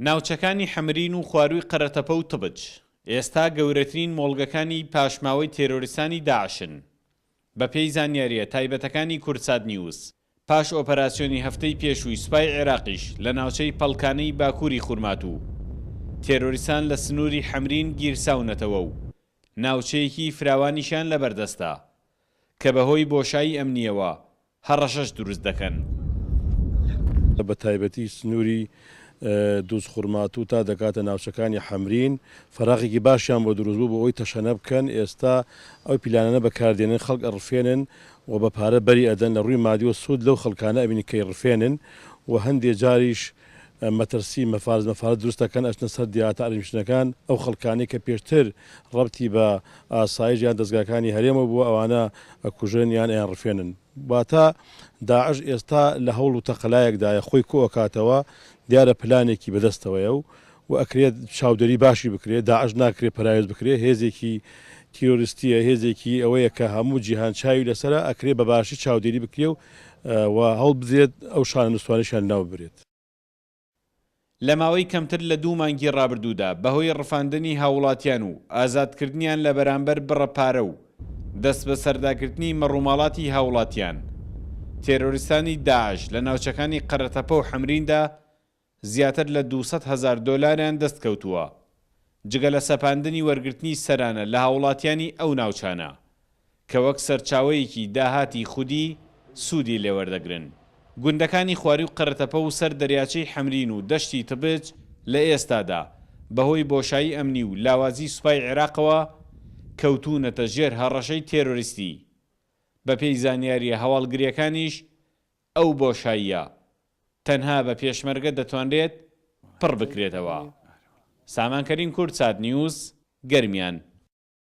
ناوچەکانی حەمرین و خواروی قەرەتەپە و تبج ئێستا گەورەترین مۆڵگەکانی پاشماوەی تێرۆریستانی داعشن بە پێی زانیاریە تایبەتەکانی کورتساد نیوز پاش ئۆپەراسیۆنی هەفتەی پێشووی سوپای عێراقیش لە ناوچەی پەڵکانەی باکووری خورماتوو تێرۆریستان لە سنووری حەمرین گیرساونەتەوە و ناوچەیەکی فراوانیشان لەبەردەستە کە بەهۆی بۆشایی ئەمنیەوە هەڕەشەش دروست دەکەن. بە تایبەتی سنووری دووس خورماتوو تا دەکاتە ناوچەکانی حەمرین فەراغێکی باشیان بۆ دروست بوو بۆ ئەوی تەشەنە بکەن ئێستا ئەو پیلانانە بەکاردێنن خەڵک ئەڕفێنن و بە پارە بەری ئەدەن لە ڕووی مادی و سوود لەو خەڵکانە ئەبینی کەی ڕفێنن و هەندێک جاریش مەترسی مەفارەت دروست دەکەن ئەچنە سەر دیاتە ئەریمشنەکان ئەو خەڵکانی کە پێشتر ڕەبتی بە ئاسایش یان دەستگاکانی هەرێمە بووە ئەوانە ئەکوژن یان ئەیان ڕفێنن واتە داعش ئێستا لە هەوڵ و تەقەلایەکدایە خۆی کۆکاتەوە دیارە پلانێکی بەدەستەوەیە و ئەکرێت چاودێری باشی بکرێت داعش ناکرێت پەرایز بکرێت هێزێکی تیرۆریستیە هێزێکی ئەوەیە کە هەموو جیهان چاوی لەسرە ئەکرێ بە باشی چاودێری بکرێ و هەوڵ بدرێت ئەو شانە نووسوانیشان ناو برێت. لە ماوەی کەمتر لە 2 مانگی ڕابردوودا بەهۆی ڕفاندنی هاوڵاتیان و ئازادکردنیان لە بەرامبەر بڕەپارە و دەست بە سەرداگرتنی مەڕووماڵاتی هاوڵاتیان تێرۆریستانی داعش لە ناوچەکانی قەرەتەپە و حەمریندا زیاتر لە 200,000 دۆلاریان دەستکەوتووە جگە لە سەپاندنی وەرگرتنی سەرانە لە هاوڵاتیانی ئەو ناوچانە کە وەک سەرچاوەیەکی داهاتی خودی سوودی لێوەردەگرن. گوندەکانی خواری و قەرەتەپە و سەر دەریاچەی حەمرین و دەشتی تبج لە ئێستادا بەهۆی بۆشایی ئەمنی و لاوازی سوپای عێراقەوە کەوتوونەتە ژێر هەڕەشەی تێرۆریستی بە پێی زانیاریە هەواڵگریەکانیش ئەو بۆشاییە تەنها بە پێشمەرگە دەتوانرێت پڕ بکرێتەوە. سامانکەرین کورتساد نیوز گەرمیان